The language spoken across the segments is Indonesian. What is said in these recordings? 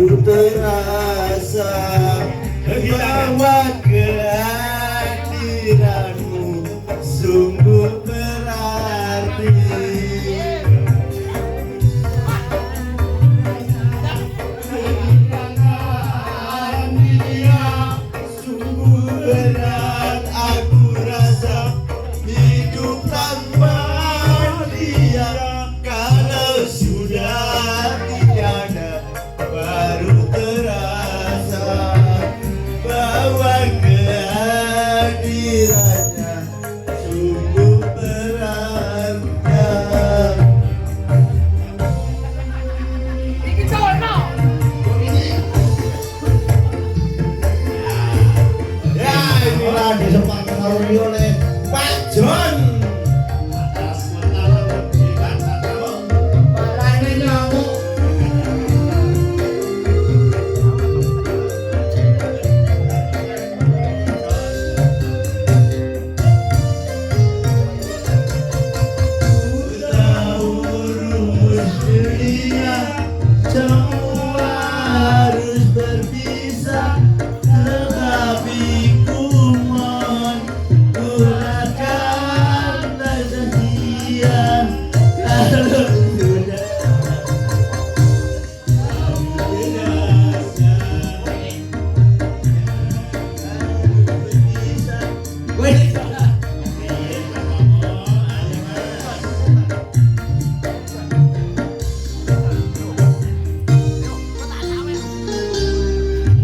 baru terasa bahwa kehadiranmu sungguh berarti. Sungguh berat aku rasa hidup tanpa dia. Kalau sudah tiada baru terasa bahwa kehadirannya sungguh berharga. Ya, inilah disepakati oleh Pak John. Semua harus berpisah, tetapi ku mohon gunakanlah setia. Kalau sudah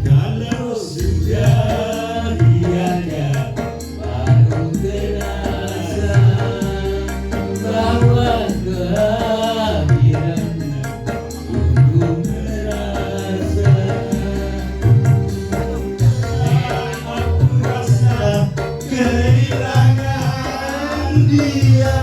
kalau sudah tiada baru terasa bahwa kehadirannya sungguh berasa. Aku rasa kehilangan dia.